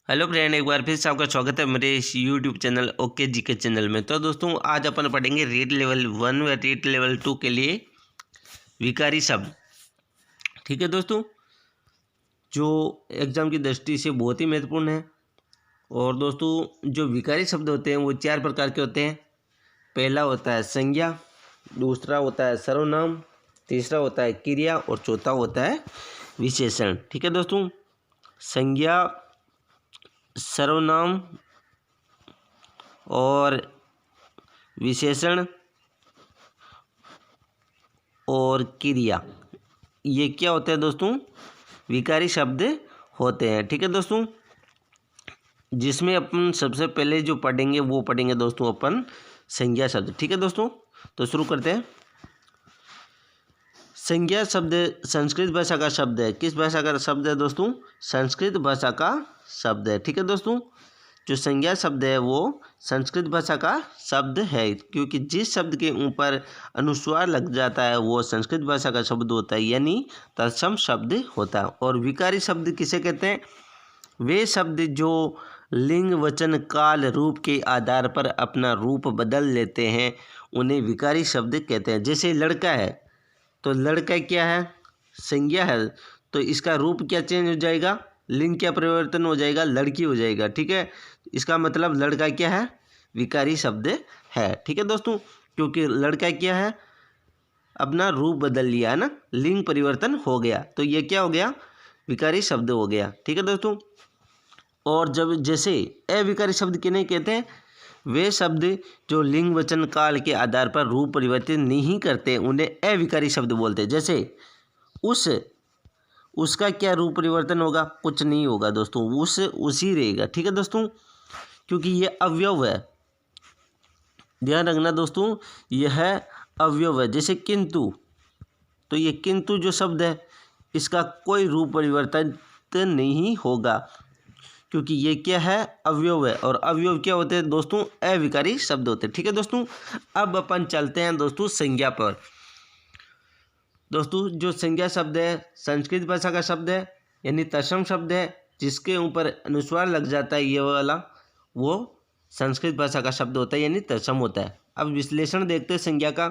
Hello friend, एक बार फिर से आपका स्वागत है मेरे इस यूट्यूब चैनल ओके जी के चैनल में। तो दोस्तों आज अपन पढ़ेंगे रीड लेवल 1 व रीड लेवल 2 के लिए विकारी शब्द। ठीक है दोस्तों, जो एग्जाम की दृष्टि से बहुत ही महत्वपूर्ण है। और दोस्तों जो विकारी शब्द होते हैं वो 4 प्रकार के होते हैं। पहला होता है संज्ञा, दूसरा होता है सर्वनाम, तीसरा होता है क्रिया और चौथा होता है विशेषण। ठीक है दोस्तों, संज्ञा, सर्वनाम और विशेषण और क्रिया, ये क्या होते हैं दोस्तों? विकारी शब्द होते हैं। ठीक है दोस्तों, जिसमें अपन सबसे पहले जो पढ़ेंगे वो पढ़ेंगे दोस्तों अपन संज्ञा शब्द। ठीक है दोस्तों, तो शुरू करते हैं। संज्ञा शब्द संस्कृत भाषा का शब्द है। किस भाषा का शब्द है दोस्तों? संस्कृत भाषा का शब्द है। ठीक है दोस्तों, जो संज्ञा शब्द है वो संस्कृत भाषा का शब्द है, क्योंकि जिस शब्द के ऊपर अनुस्वार लग जाता है वो संस्कृत भाषा का शब्द होता है, यानी तत्सम शब्द होता है। और विकारी शब्द किसे कहते हैं? वे शब्द जो लिंग, वचन, काल, रूप के आधार पर अपना रूप बदल लेते हैं उन्हें विकारी शब्द कहते हैं। जैसे लड़का है तो लड़का क्या है? संज्ञा है, तो इसका रूप क्या चेंज हो जाएगा? लिंग क्या परिवर्तन हो जाएगा? लड़की हो जाएगा। ठीक है, इसका मतलब लड़का क्या है? विकारी शब्द है। ठीक है दोस्तों, क्योंकि लड़का क्या है? अपना रूप बदल लिया है ना, लिंग परिवर्तन हो गया, तो ये क्या हो गया? विकारी शब्द हो गया। ठीक है दोस्तों, और जब जैसे अविकारी शब्द किन्हें कहते हैं? वे शब्द जो लिंग, वचन, काल के आधार पर रूप परिवर्तित नहीं करते उन्हें अविकारी शब्द बोलते हैं। जैसे उसका क्या रूप परिवर्तन होगा? कुछ नहीं होगा दोस्तों, उसी रहेगा। ठीक है दोस्तों, क्योंकि ये अवयव है, ध्यान रखना दोस्तों, यह अवयव है। जैसे किंतु, तो ये किंतु जो शब्द है इसका कोई रूप परिवर्तन नहीं होगा, क्योंकि ये क्या है? अवयव है। और अवयव क्या होते हैं दोस्तों? अविकारी शब्द होते हैं। ठीक है दोस्तों, अब अपन चलते हैं दोस्तों संज्ञा पर। दोस्तों जो संज्ञा शब्द है संस्कृत भाषा का शब्द है, यानी तत्सम शब्द है, जिसके ऊपर अनुस्वार लग जाता है ये वाला, वो संस्कृत भाषा का शब्द होता है, यानी तत्सम होता है। अब विश्लेषण देखते हैं संज्ञा का।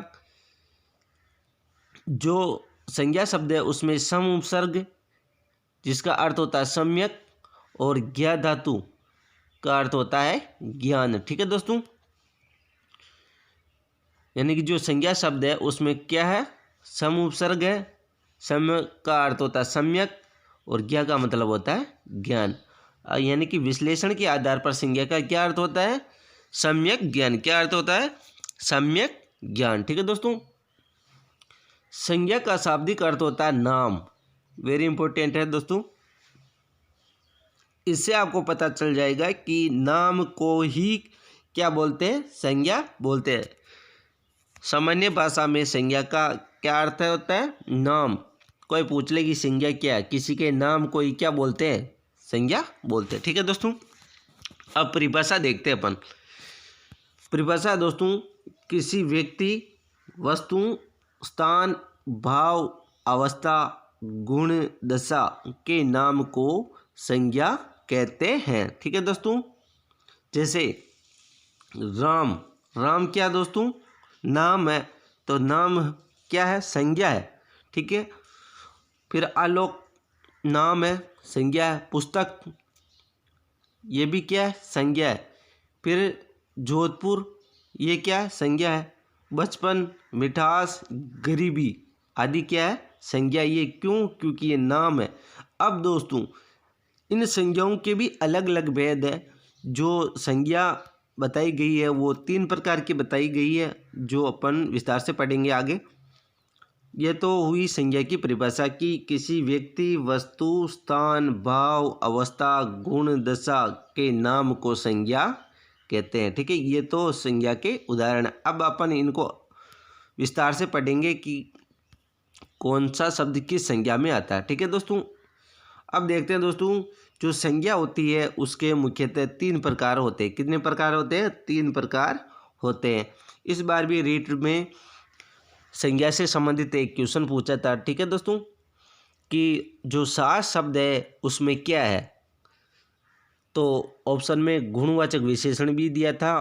जो संज्ञा शब्द है उसमें सम उपसर्ग, जिसका अर्थ होता है सम्यक, और ज्ञा धातु का अर्थ होता है ज्ञान। ठीक है दोस्तों, यानी कि जो संज्ञा शब्द है उसमें क्या है? सम उपसर्ग है, सम का अर्थ होता है सम्यक और ज्ञा का मतलब होता है ज्ञान। यानी कि विश्लेषण के आधार पर संज्ञा का क्या अर्थ होता है? सम्यक ज्ञान। क्या अर्थ होता है? सम्यक ज्ञान। ठीक है दोस्तों, संज्ञा का शाब्दिक अर्थ होता है नाम। वेरी इंपॉर्टेंट है दोस्तों, इससे आपको पता चल जाएगा कि नाम को ही क्या बोलते हैं? संज्ञा बोलते हैं। सामान्य भाषा में संज्ञा का क्या अर्थ होता है? नाम। कोई पूछ ले कि संज्ञा क्या है, किसी के नाम को ही क्या बोलते हैं? संज्ञा बोलते हैं। ठीक है दोस्तों, अब परिभाषा देखते हैं अपन। परिभाषा दोस्तों किसी व्यक्ति, वस्तु, स्थान, भाव, अवस्था, गुण, दशा के नाम को संज्ञा कहते हैं। ठीक है दोस्तों, जैसे राम, राम क्या दोस्तों? नाम है, तो नाम क्या है? संज्ञा है। ठीक है, फिर आलोक नाम है, संज्ञा है। पुस्तक ये भी क्या है? संज्ञा है। फिर जोधपुर ये क्या है? संज्ञा है। बचपन, मिठास, गरीबी आदि क्या है? संज्ञा। ये क्यों? क्योंकि ये नाम है। अब दोस्तों इन संज्ञाओं के भी अलग अलग भेद है। जो संज्ञा बताई गई है वो 3 प्रकार की बताई गई है, जो अपन विस्तार से पढ़ेंगे आगे। यह तो हुई संज्ञा की परिभाषा की किसी व्यक्ति, वस्तु, स्थान, भाव, अवस्था, गुण, दशा के नाम को संज्ञा कहते हैं। ठीक है, ये तो संज्ञा के उदाहरण। अब अपन इनको विस्तार से पढ़ेंगे कि कौन सा शब्द किस संज्ञा में आता है। ठीक है दोस्तों, अब देखते हैं दोस्तों, जो संज्ञा होती है उसके मुख्यतः 3 प्रकार होते हैं। कितने प्रकार होते हैं? 3 प्रकार होते हैं। इस बार भी रीट में संज्ञा से संबंधित एक क्वेश्चन पूछा था। ठीक है दोस्तों, कि जो सास शब्द है उसमें क्या है? तो ऑप्शन में गुणवाचक विशेषण भी दिया था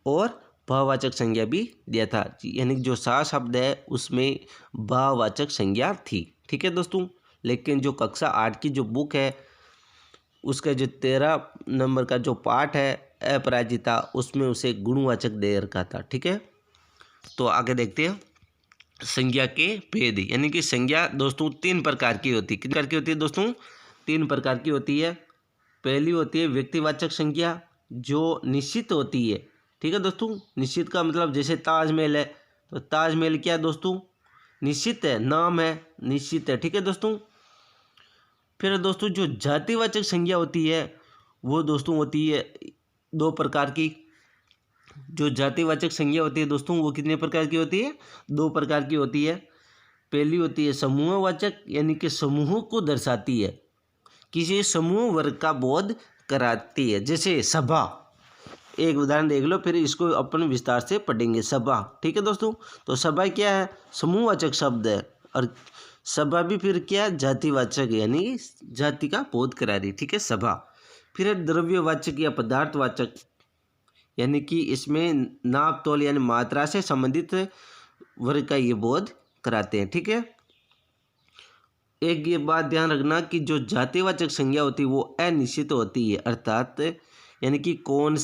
और भाववाचक संज्ञा भी दिया था, यानी जो 7 शब्द है उसमें भाववाचक संज्ञा थी। ठीक है दोस्तों, लेकिन जो कक्षा 8 की जो बुक है उसका जो 13 नंबर का जो पाठ है अपराजिता, उसमें उसे गुणवाचक दे रखा था। ठीक है, तो आगे देखते हैं संज्ञा के भेद। यानी कि संज्ञा दोस्तों 3 प्रकार की होती है। कितनी प्रकार की होती है दोस्तों? 3 प्रकार की होती है। पहली होती है व्यक्तिवाचक संज्ञा जो निश्चित होती है। ठीक है दोस्तों, निश्चित का मतलब जैसे ताजमहल है, तो ताजमहल क्या है दोस्तों? निश्चित है, नाम है, निश्चित है। ठीक है दोस्तों, फिर दोस्तों जो जातिवाचक संज्ञा होती है वो दोस्तों होती है 2 प्रकार की। जो जातिवाचक संज्ञा होती है दोस्तों वो कितने प्रकार की होती है? 2 प्रकार की होती है। पहली होती है समूहवाचक, यानी कि समूह को दर्शाती है, किसी समूह वर्ग का बोध कराती है। जैसे सभा, एक उदाहरण देख लो, फिर इसको अपन विस्तार से पढ़ेंगे। सभा, ठीक है दोस्तों, तो सभा क्या है? समूहवाचक शब्द है। और सभा भी फिर क्या? जातिवाचक, यानी जाति का बोध करा रही। ठीक है, सभा। फिर है द्रव्यवाचक या पदार्थवाचक, यानी कि इसमें नाप तोल यानी मात्रा से संबंधित वर्ग का ये बोध कराते हैं। ठीक है, एक ये बात ध्यान रखना कि जो जातिवाचक संज्ञा होती है वो अनिश्चित होती है, अर्थात यानी कि कौन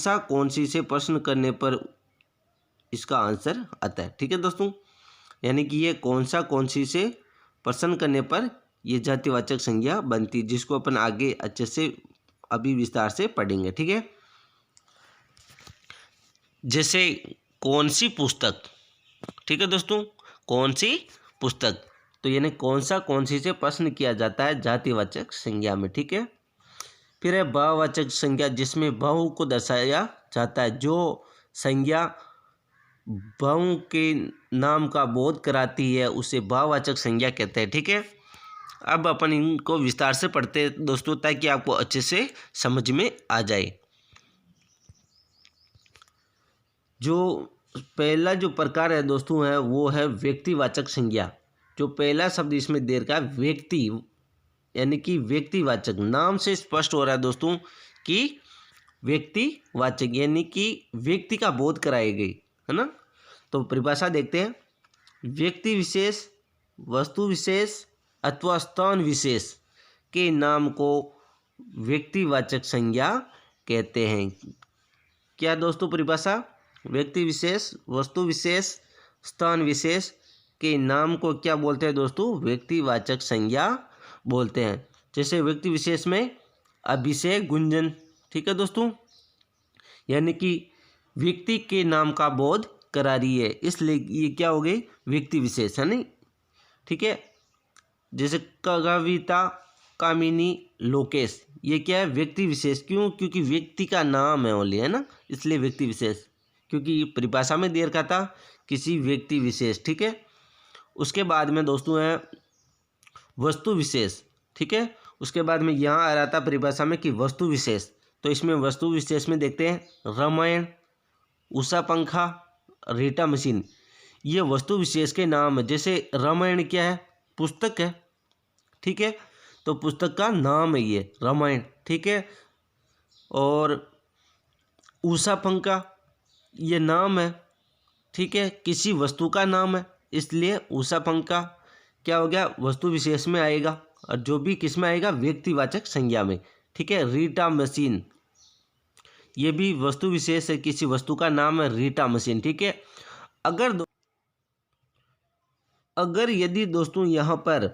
सी से प्रश्न करने पर इसका आंसर आता है। ठीक है दोस्तों, यानी कि ये कौन सी से प्रश्न करने पर ये जातिवाचक संज्ञा बनती है, जिसको अपन आगे अच्छे से अभी विस्तार से पढ़ेंगे। ठीक है, जैसे कौन सी पुस्तक। ठीक है दोस्तों, कौन सी पुस्तक, तो यानी कौन सी से प्रश्न किया जाता है जातिवाचक संज्ञा में। ठीक है, फिर है भाववाचक संज्ञा, जिसमें भाव को दर्शाया जाता है। जो संज्ञा भाव के नाम का बोध कराती है उसे भाववाचक संज्ञा कहते हैं। ठीक है, अब अपन इनको विस्तार से पढ़ते हैं दोस्तों, ताकि आपको अच्छे से समझ में आ जाए। जो पहला जो प्रकार है दोस्तों है वो है व्यक्तिवाचक संज्ञा। जो पहला शब्द इसमें दे रखा है व्यक्ति, यानी कि व्यक्तिवाचक, नाम से स्पष्ट हो रहा है दोस्तों कि व्यक्तिवाचक, यानी कि व्यक्ति का बोध कराई गई है ना। तो परिभाषा देखते हैं। व्यक्ति विशेष, वस्तु विशेष अथवा स्थान विशेष के नाम को व्यक्तिवाचक संज्ञा कहते हैं। क्या दोस्तों परिभाषा? व्यक्ति विशेष, वस्तु विशेष, स्थान विशेष के नाम को क्या बोलते हैं दोस्तों? व्यक्तिवाचक संज्ञा बोलते हैं। जैसे व्यक्ति विशेष में अभिषेक गुंजन। ठीक है दोस्तों, यानी कि व्यक्ति के नाम का बोध करा रही है, इसलिए ये क्या हो गई? व्यक्ति विशेष, है नहीं। ठीक है, जैसे कविता, कामिनी, लोकेश, ये क्या है? व्यक्ति विशेष। क्यों? क्योंकि व्यक्ति का नाम है ओनली, है ना, इसलिए व्यक्ति विशेष, क्योंकि परिभाषा में दे रखा था किसी व्यक्ति विशेष। ठीक है, उसके बाद में दोस्तों है वस्तु विशेष। ठीक है, उसके बाद में यहाँ आ रहा था परिभाषा में कि वस्तु विशेष। तो इसमें वस्तु विशेष में देखते हैं रामायण, उषा पंखा, रीटा मशीन, ये वस्तु विशेष के नाम है। जैसे रामायण क्या है? पुस्तक है। ठीक है, तो पुस्तक का नाम है ये रामायण। ठीक है, और उषा पंखा ये नाम है। ठीक है, किसी वस्तु का नाम है, इसलिए उषा पंखा क्या हो गया? वस्तु विशेष में आएगा, और जो भी किस में आएगा? व्यक्तिवाचक संज्ञा में। ठीक है, रीटा मशीन ये भी वस्तु विशेष है, किसी वस्तु का नाम है रीटा मशीन। ठीक है, अगर यदि दोस्तों यहाँ पर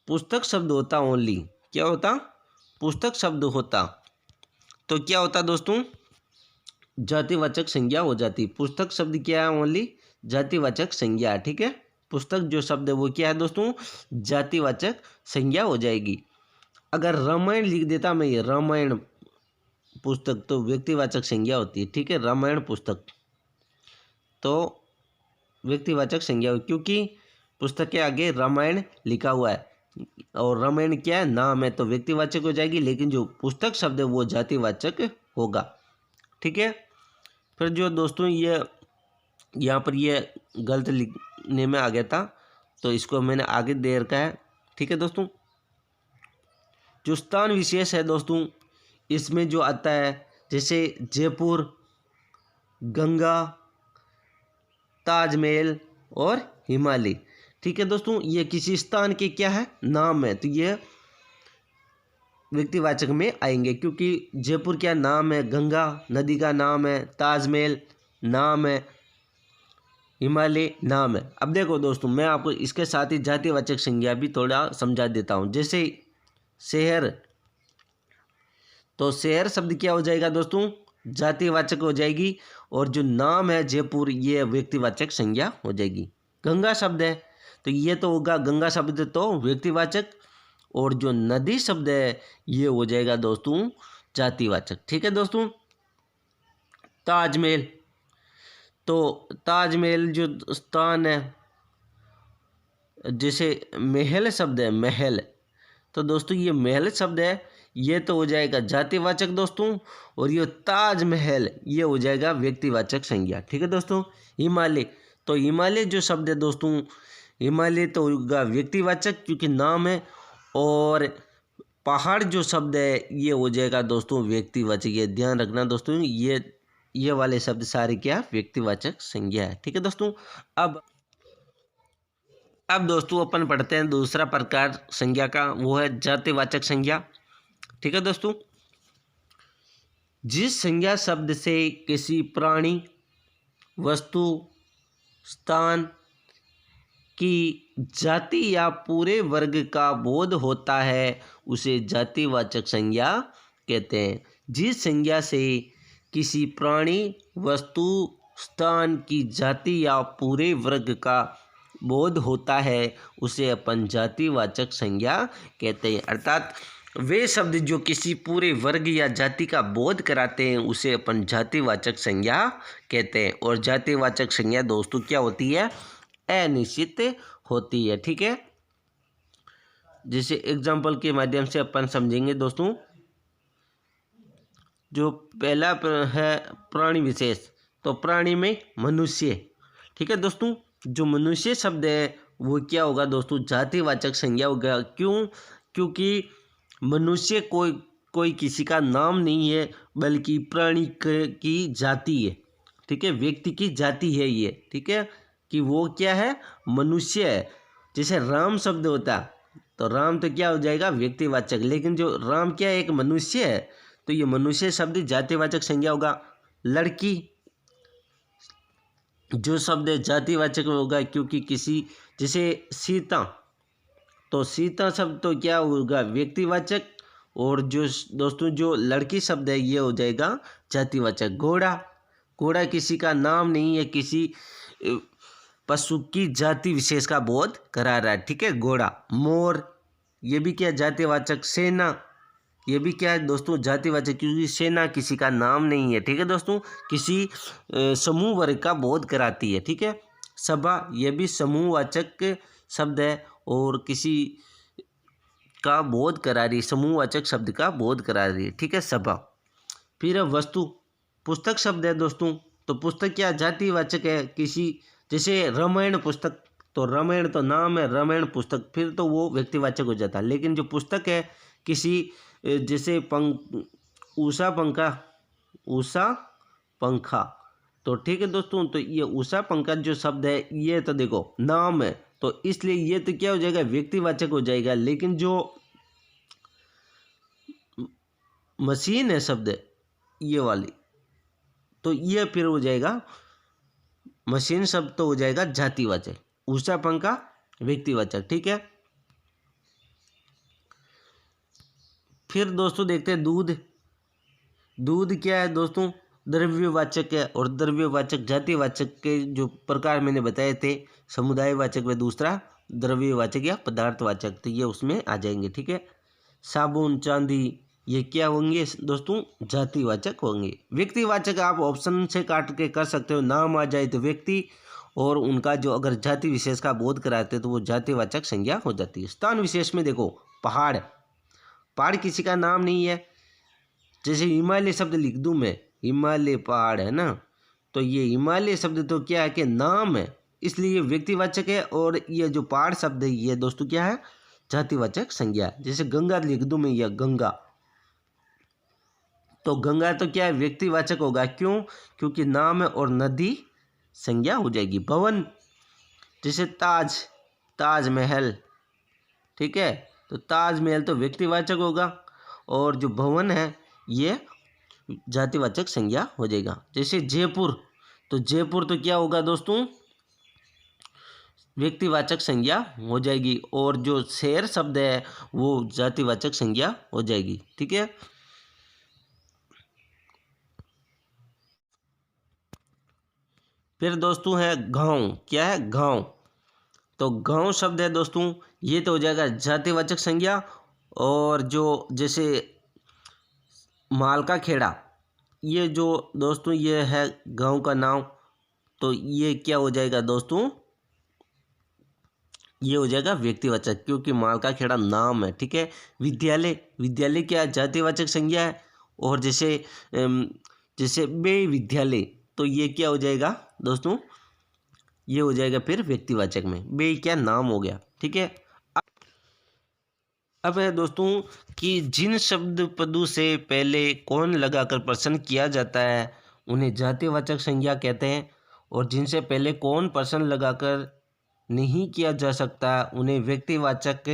पुस्तक शब्द होता ओनली, क्या होता? पुस्तक शब्द होता, तो क्या होता दोस्तों? जातिवाचक संज्ञा हो जाती। पुस्तक शब्द क्या है? ओनली जातिवाचक संज्ञा। ठीक है, पुस्तक जो शब्द है वो क्या है दोस्तों? जातिवाचक संज्ञा हो जाएगी। अगर रामायण लिख देता मैं, ये रामायण पुस्तक, तो व्यक्तिवाचक संज्ञा होती है। ठीक है, रामायण पुस्तक तो व्यक्तिवाचक संज्ञा हो, क्योंकि पुस्तक के आगे रामायण लिखा हुआ है और रामायण क्या है? नाम है, तो व्यक्तिवाचक हो जाएगी। लेकिन जो पुस्तक शब्द है वो जातिवाचक होगा। ठीक है, फिर जो दोस्तों ये यहाँ पर ये गलत लिखने में आ गया था, तो इसको मैंने आगे दे रखा है। ठीक है दोस्तों, जो स्थान विशेष है दोस्तों, इसमें जो आता है जैसे जयपुर, गंगा, ताजमहल और हिमालय। ठीक है दोस्तों, ये किसी स्थान के क्या है, नाम है, तो ये व्यक्तिवाचक में आएंगे क्योंकि जयपुर क्या नाम है, गंगा नदी का नाम है, ताजमहल नाम है, हिमालय नाम है। अब देखो दोस्तों, मैं आपको इसके साथ ही जातिवाचक संज्ञा भी थोड़ा समझा देता हूँ। जैसे शहर, तो शहर शब्द क्या हो जाएगा दोस्तों, जातिवाचक हो जाएगी, और जो नाम है जयपुर ये व्यक्तिवाचक संज्ञा हो जाएगी। गंगा शब्द है तो ये तो होगा, गंगा शब्द तो व्यक्तिवाचक, और जो नदी शब्द है ये हो जाएगा दोस्तों जातिवाचक। ठीक है दोस्तों। ताजमहल, तो ताजमहल जो स्थान है, जैसे महल शब्द है, महल, तो दोस्तों ये महल शब्द है, ये तो हो जाएगा जातिवाचक दोस्तों, और ये ताजमहल ये हो जाएगा व्यक्तिवाचक संज्ञा। ठीक है दोस्तों। हिमालय, तो हिमालय जो शब्द है दोस्तों, हिमालय तो होगा व्यक्तिवाचक क्योंकि नाम है, और पहाड़ जो शब्द है ये हो जाएगा दोस्तों व्यक्तिवाचक। ये ध्यान रखना दोस्तों, ये वाले शब्द सारे क्या व्यक्तिवाचक संज्ञा है। ठीक है दोस्तों। अब दोस्तों अपन पढ़ते हैं दूसरा प्रकार संज्ञा का, वो है जातिवाचक संज्ञा। ठीक है दोस्तों। जिस संज्ञा शब्द से किसी प्राणी, वस्तु, स्थान की जाति या पूरे वर्ग का बोध होता है उसे जातिवाचक संज्ञा कहते हैं। जिस संज्ञा से किसी प्राणी, वस्तु, स्थान की जाति या पूरे वर्ग का बोध होता है उसे अपन जातिवाचक संज्ञा कहते हैं। अर्थात वे शब्द जो किसी पूरे वर्ग या जाति का बोध कराते हैं उसे अपन जातिवाचक संज्ञा कहते हैं। और जातिवाचक संज्ञा दोस्तों क्या होती है, अनिश्चित होती है। ठीक है। जैसे एग्जाम्पल के माध्यम से अपन समझेंगे दोस्तों। जो पहला है प्राणी विशेष, तो प्राणी में मनुष्य। ठीक है दोस्तों। जो मनुष्य शब्द है वो क्या होगा दोस्तों, जातिवाचक संज्ञा होगा। क्यों? क्योंकि मनुष्य कोई किसी का नाम नहीं है, बल्कि प्राणी की जाति है। ठीक है, व्यक्ति की जाति है ये। ठीक है, कि वो क्या है, मनुष्य है। जैसे राम शब्द होता, तो राम तो क्या हो जाएगा व्यक्तिवाचक, लेकिन जो राम क्या है, एक मनुष्य है, तो ये मनुष्य शब्द जातिवाचक संज्ञा होगा। लड़की जो शब्द है जातिवाचक होगा क्योंकि किसी, जैसे सीता, तो सीता शब्द तो क्या होगा व्यक्तिवाचक, और जो दोस्तों जो लड़की शब्द है ये हो जाएगा जातिवाचक। घोड़ा किसी का नाम नहीं है, किसी पशु की जाति विशेष का बोध करा रहा है। ठीक है, घोड़ा। मोर ये भी क्या जातिवाचक। सेना ये भी क्या है दोस्तों जातिवाचक, क्योंकि सेना किसी का नाम नहीं है। ठीक है दोस्तों, किसी समूह वर्ग का बोध कराती है। ठीक है। सभा ये भी समूहवाचक शब्द है, और किसी का बोध करा रही है, समूहवाचक शब्द का बोध करा रही है। ठीक है, सभा। फिर वस्तु, पुस्तक शब्द है दोस्तों, तो पुस्तक क्या जातिवाचक है। किसी, जैसे रामायण पुस्तक, तो रामायण तो नाम है, रामायण पुस्तक, फिर तो वो व्यक्तिवाचक हो जाता है। लेकिन जो पुस्तक है किसी, जैसे उषा पंखा, तो ठीक है दोस्तों, तो ये उषा पंखा जो शब्द है ये तो देखो नाम है, तो इसलिए ये तो क्या हो जाएगा व्यक्तिवाचक हो जाएगा। लेकिन जो मशीन है शब्द ये वाली, तो ये फिर हो जाएगा मशीन शब्द तो हो जाएगा जातिवाचक, उषा पंखा व्यक्तिवाचक। ठीक है। फिर दोस्तों देखते हैं दूध क्या है दोस्तों, द्रव्यवाचक है, और द्रव्यवाचक जातिवाचक के जो प्रकार मैंने बताए थे, समुदायवाचक व दूसरा द्रव्यवाचक या पदार्थवाचक, तो ये उसमें आ जाएंगे। ठीक है। साबुन, चांदी ये क्या होंगे दोस्तों जातिवाचक होंगे। व्यक्तिवाचक आप ऑप्शन से काट के कर सकते हो, नाम आ जाए तो व्यक्ति, और उनका जो अगर जाति विशेष का बोध कराते तो वो जातिवाचक संज्ञा हो जाती है। स्थान विशेष में देखो पहाड़ किसी का नाम नहीं है, जैसे हिमालय शब्द लिख दूं मैं, हिमालय पहाड़ है ना, तो ये हिमालय शब्द तो क्या है कि नाम है, इसलिए ये व्यक्तिवाचक है, और ये जो पहाड़ शब्द है ये दोस्तों क्या है जातिवाचक संज्ञा है। जैसे गंगा लिख दूं मैं, यह गंगा, तो गंगा तो क्या है, व्यक्तिवाचक होगा। क्यों? क्योंकि नाम है और नदी संज्ञा हो जाएगी। भवन जैसे ताजमहल, ठीक है, तो ताजमहल तो व्यक्तिवाचक होगा और जो भवन है ये जातिवाचक संज्ञा हो जाएगा। जैसे जयपुर, तो जयपुर तो क्या होगा दोस्तों, व्यक्तिवाचक संज्ञा हो जाएगी और जो शहर शब्द है वो जातिवाचक संज्ञा हो जाएगी। ठीक है, फिर दोस्तों है गांव। क्या है? गांव। तो गांव शब्द है दोस्तों, ये तो हो जाएगा जातिवाचक संज्ञा। और जो जैसे मालका खेड़ा, ये जो दोस्तों ये है गांव का नाम, तो ये क्या हो जाएगा दोस्तों, ये हो जाएगा व्यक्तिवाचक, क्योंकि मालका खेड़ा नाम है। ठीक है, विद्यालय क्या जातिवाचक संज्ञा है। और जैसे बे विद्यालय, तो ये क्या हो जाएगा दोस्तों, ये हो जाएगा फिर व्यक्तिवाचक में। बे क्या नाम हो गया। ठीक है, अब है दोस्तों कि जिन शब्द पदों से पहले कौन लगाकर प्रश्न किया जाता है उन्हें जातिवाचक संज्ञा कहते हैं, और जिनसे पहले कौन प्रश्न लगाकर नहीं किया जा सकता उन्हें व्यक्तिवाचक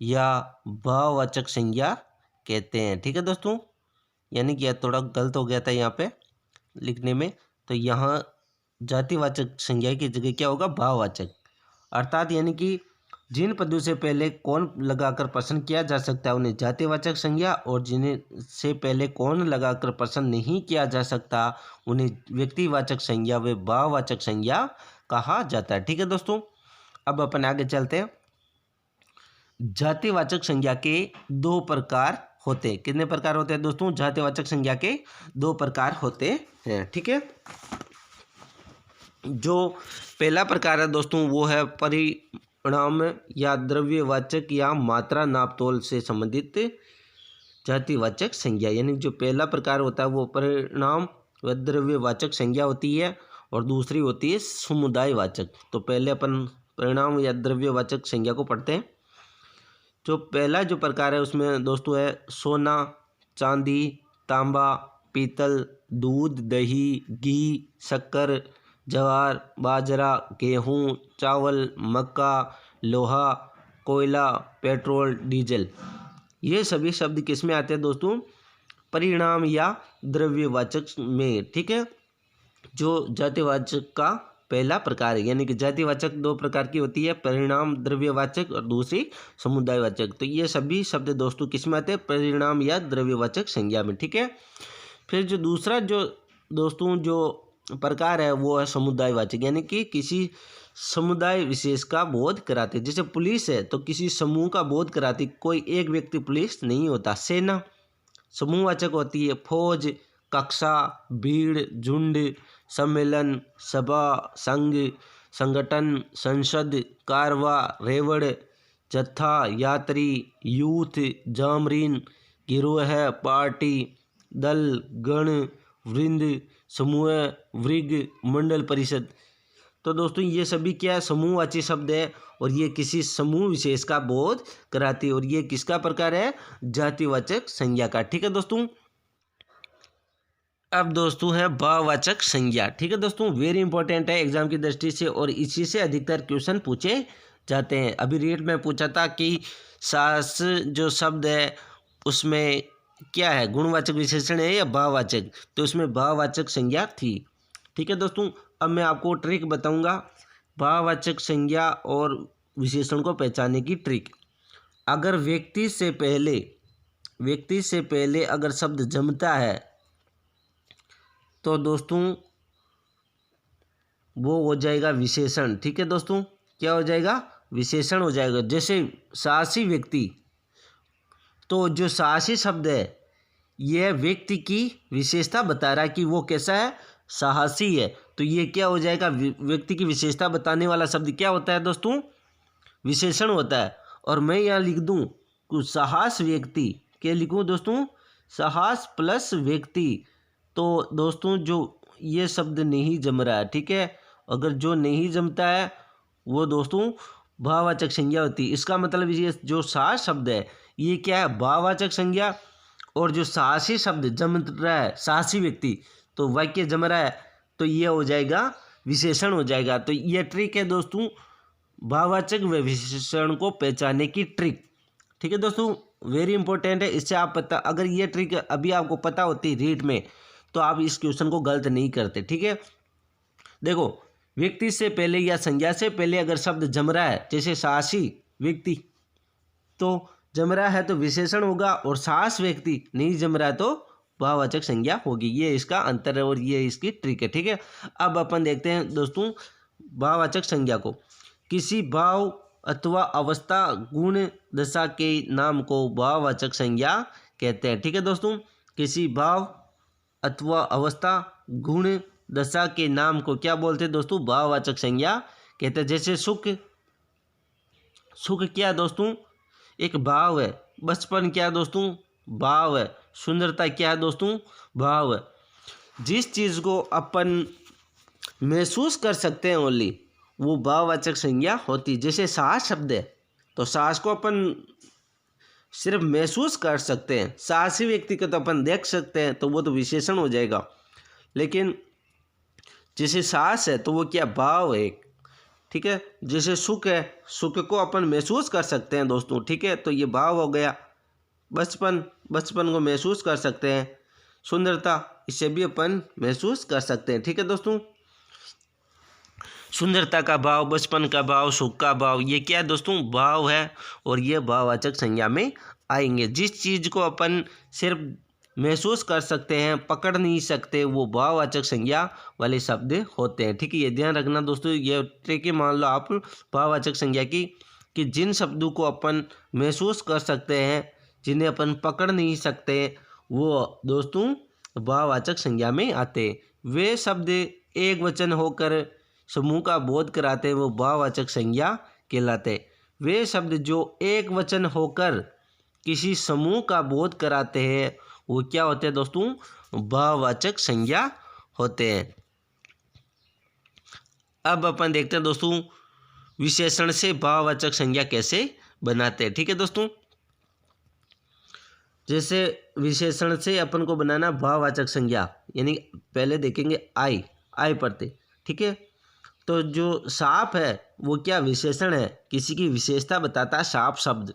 या भाववाचक संज्ञा कहते हैं। ठीक है दोस्तों, यानी कि थोड़ा गलत हो गया था यहाँ पे लिखने में, तो यहाँ जातिवाचक संज्ञा की जगह क्या होगा, भाववाचक। अर्थात यानी कि जिन पदों से पहले कौन लगाकर प्रश्न किया जा सकता है उन्हें जातिवाचक संज्ञा, और जिन्हें से पहले कौन लगाकर प्रश्न नहीं किया जा सकता उन्हें व्यक्तिवाचक संज्ञा व भाववाचक संज्ञा कहा जाता है। ठीक है दोस्तों, अब अपन आगे चलते हैं। जातिवाचक संज्ञा के दो प्रकार होते हैं। कितने प्रकार होते हैं दोस्तों? जातिवाचक संज्ञा के दो प्रकार होते हैं। ठीक है, जो पहला प्रकार है दोस्तों वो है परिणाम या द्रव्यवाचक या मात्रा नापतोल से संबंधित जातिवाचक संज्ञा। यानी जो पहला प्रकार होता है वो परिणाम व द्रव्यवाचक संज्ञा होती है, और दूसरी होती है समुदायवाचक। तो पहले अपन परिणाम या द्रव्यवाचक संज्ञा को पढ़ते हैं। जो पहला जो प्रकार है उसमें दोस्तों है सोना, चांदी, तांबा, पीतल, दूध, दही, घी, शक्कर, ज्वार, बाजरा, गेहूँ, चावल, मक्का, लोहा, कोयला, पेट्रोल, डीजल। ये सभी शब्द किस में आते हैं दोस्तों? परिणाम या द्रव्यवाचक में। ठीक है, जो जातिवाचक का पहला प्रकार है। यानी कि जातिवाचक दो प्रकार की होती है, परिणाम द्रव्यवाचक और दूसरी समुदायवाचक। तो ये सभी शब्द दोस्तों किस में आते हैं? परिणाम या द्रव्यवाचक संज्ञा में। ठीक है, फिर जो दूसरा जो दोस्तों जो प्रकार है वो है समुदायवाचक। यानी कि किसी समुदाय विशेष का बोध कराते। जैसे पुलिस है तो किसी समूह का बोध कराती, कोई एक व्यक्ति पुलिस नहीं होता। सेना समूहवाचक होती है। फौज, कक्षा, भीड़, झुंड, सम्मेलन, सभा, संघ, संगठन, संसद, कारवा, रेवड़, जत्था, यात्री, यूथ, जामरीन, गिरोह, पार्टी, दल, गण, वृंद, समूह, वृग, मंडल, परिषद। तो दोस्तों ये सभी क्या है? समूहवाची शब्द है, और ये किसी समूह विशेष का बोध कराती है, और ये किसका प्रकार है? जातिवाचक संज्ञा का। ठीक है दोस्तों, अब दोस्तों है भाववाचक संज्ञा। ठीक है दोस्तों, वेरी इंपॉर्टेंट है एग्जाम की दृष्टि से, और इसी से अधिकतर क्वेश्चन पूछे जाते हैं। अभी रेट में पूछा था कि सास जो शब्द है उसमें क्या है, गुणवाचक विशेषण है या भाववाचक? तो उसमें भाववाचक संज्ञा थी। ठीक है दोस्तों, अब मैं आपको ट्रिक बताऊंगा भाववाचक संज्ञा और विशेषण को पहचानने की ट्रिक। अगर व्यक्ति से पहले अगर शब्द जमता है तो दोस्तों वो हो जाएगा विशेषण। ठीक है दोस्तों, क्या हो जाएगा? विशेषण हो जाएगा। जैसे साहसी व्यक्ति, तो जो साहसी शब्द है यह व्यक्ति की विशेषता बता रहा है कि वो कैसा है, साहसी है। तो ये क्या हो जाएगा? व्यक्ति की विशेषता बताने वाला शब्द क्या होता है दोस्तों? विशेषण होता है। और मैं यहाँ लिख दूँ कुछ साहस व्यक्ति, क्या लिखूँ दोस्तों? साहस प्लस व्यक्ति। तो दोस्तों जो ये शब्द नहीं जम रहा है, ठीक है, अगर जो नहीं जमता है वो दोस्तों भाववाचक संज्ञा होती है। इसका मतलब ये जो साहस शब्द है ये क्या है? भाववाचक संज्ञा। और जो साहसी शब्द जम रहा है, साहसी व्यक्ति, तो वाक्य जम रहा है तो ये हो जाएगा विशेषण हो जाएगा। तो ये ट्रिक है दोस्तों भाववाचक व विशेषण को पहचानने की ट्रिक। ठीक है दोस्तों, वेरी इंपॉर्टेंट है। इससे आप पता, अगर ये ट्रिक अभी आपको पता होती रीड में तो आप इस क्वेश्चन को गलत नहीं करते। ठीक है, देखो व्यक्ति से पहले या संज्ञा से पहले अगर शब्द जम रहा है, जैसे साहसी व्यक्ति, तो जम रहा है तो विशेषण होगा, और साहस व्यक्ति नहीं जम रहा है तो भाववाचक संज्ञा होगी। ये इसका अंतर है और ये इसकी ट्रिक है। ठीक है, अब अपन देखते हैं दोस्तों भाववाचक संज्ञा को। किसी भाव अथवा अवस्था गुण दशा के नाम को भाववाचक संज्ञा कहते हैं। ठीक है दोस्तों, किसी भाव अथवा अवस्था गुण दशा के नाम को क्या बोलते हैं दोस्तों? भाववाचक संज्ञा कहते हैं। जैसे सुख, सुख क्या है दोस्तों? एक भाव है। बचपन क्या है दोस्तों? भाव है। सुंदरता क्या है दोस्तों? भाव है। जिस चीज़ को अपन महसूस कर सकते हैं ओनली, वो भाववाचक संज्ञा होती। जैसे साहस शब्द है तो साहस को अपन सिर्फ महसूस कर सकते हैं, साहसी व्यक्ति को तो अपन देख सकते हैं, तो वो तो विशेषण हो जाएगा। लेकिन जैसे साहस है तो वो क्या? भाव है। ठीक है, जैसे सुख है, सुख को अपन महसूस कर सकते हैं दोस्तों। ठीक है, तो ये भाव हो गया। बचपन, बचपन को महसूस कर सकते हैं। सुंदरता, इसे भी अपन महसूस कर सकते हैं। ठीक है दोस्तों, सुंदरता का भाव, बचपन का भाव, सुख का भाव, ये क्या है दोस्तों? भाव है, और ये भाववाचक संज्ञा में आएंगे। जिस चीज़ को अपन सिर्फ महसूस कर सकते हैं, पकड़ नहीं सकते, वो भाववाचक संज्ञा वाले शब्द होते हैं। ठीक है, ये ध्यान रखना दोस्तों। ये ट्रिक मान लो आप भाववाचक संज्ञा की, कि जिन शब्दों को अपन महसूस कर सकते हैं, जिन्हें अपन पकड़ नहीं सकते, वो दोस्तों भाववाचक संज्ञा में आते। वे शब्द एक वचन होकर समूह का बोध कराते हैं, वो भाववाचक संज्ञा कहलाते। वे शब्द जो एक वचन होकर किसी समूह का बोध कराते हैं, वो क्या होते हैं दोस्तों? भाववाचक संज्ञा होते हैं। अब अपन देखते हैं दोस्तों विशेषण से भाववाचक संज्ञा कैसे बनाते हैं। ठीक है दोस्तों, जैसे विशेषण से अपन को बनाना भाववाचक संज्ञा, यानी पहले देखेंगे आई, आई पढ़ते। ठीक है, तो जो साफ है वो क्या? विशेषण है, किसी की विशेषता बताता है साफ शब्द।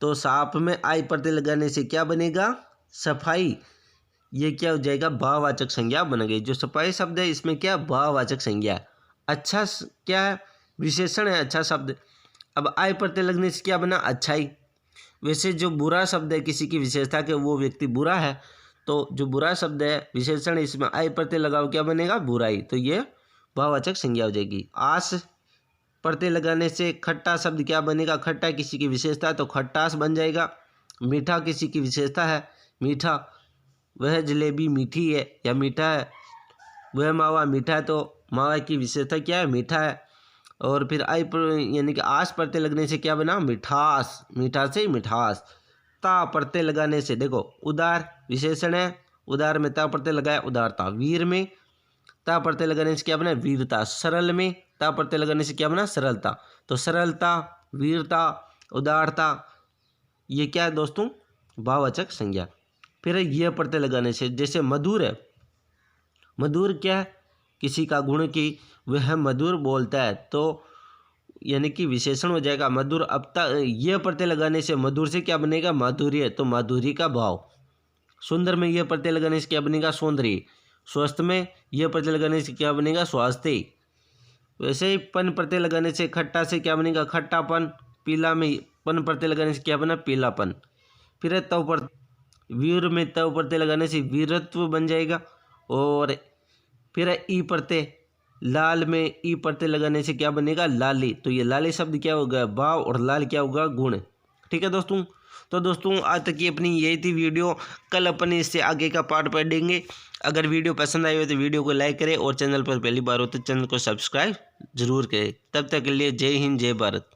तो साफ में आई प्रत्यय लगाने से क्या बनेगा? सफाई। ये क्या हो जाएगा? भाववाचक संज्ञा बन गई। जो सफाई शब्द है इसमें क्या? भाववाचक संज्ञा है। अच्छा क्या है? विशेषण है, अच्छा शब्द। अब आई प्रत्यय लगने से क्या बना? अच्छाई। वैसे जो बुरा शब्द है किसी की विशेषता के, वो व्यक्ति बुरा है, तो जो बुरा शब्द है विशेषण, इसमें आई प्रत्यय लगाओ, क्या बनेगा? बुराई। तो ये भाववाचक संज्ञा हो जाएगी। आस प्रत्यय लगाने से खट्टा शब्द क्या बनेगा? खट्टा किसी की विशेषता, तो खट्टास बन जाएगा। मीठा किसी की विशेषता है, मीठा। वह जलेबी मीठी है या मीठा है। वह मावा मीठा है, तो मावा की विशेषता क्या है? मीठा है। और फिर आई यानी कि आस प्रत्यय लगने से क्या बना? मिठास। मीठा से मिठास। ता प्रत्यय लगाने से देखो उदार विशेषण है, उदार में ता प्रत्यय लगाया, उदारता। वीर में ता प्रत्यय लगाने से क्या बना? वीरता। सरल में ता प्रत्यय लगाने से क्या बना? सरलता। तो सरलता, वीरता, उदारता, ये क्या है दोस्तों? भाववाचक संज्ञा। फिर ये प्रत्यय लगाने से, जैसे मधुर है, मधुर क्या है? किसी का गुण की वह मधुर बोलता है, तो यानी कि विशेषण हो जाएगा मधुर। अब तक ये प्रत्यय लगाने से मधुर से क्या बनेगा? माधुर्य, तो माधुरी का भाव। सुंदर में यह प्रत्यय लगाने से क्या बनेगा? सौंदर्य। स्वस्थ में यह प्रत्यय लगाने से क्या बनेगा? स्वास्थ्य। वैसे ही पन प्रत्यय लगाने से खट्टा से क्या बनेगा? खट्टापन। पीला में पन प्रत्यय लगाने से क्या बना? पीलापन। फिर तव पर वीर में तव प्रत्यय लगाने से वीरत्व बन जाएगा। और फिर ई प्रत्यय, लाल में ई प्रत्यय लगाने से क्या बनेगा? लाली। तो ये लाली शब्द क्या होगा? भाव, और लाल क्या होगा? गुण। ठीक है दोस्तों, तो दोस्तों आज तक की अपनी यही थी वीडियो। कल अपन इससे आगे का पार्ट पढ़ेंगे। अगर वीडियो पसंद आई हो तो वीडियो को लाइक करें, और चैनल पर पहली बार हो तो चैनल को सब्सक्राइब जरूर करें। तब तक के लिए जय हिंद, जय भारत।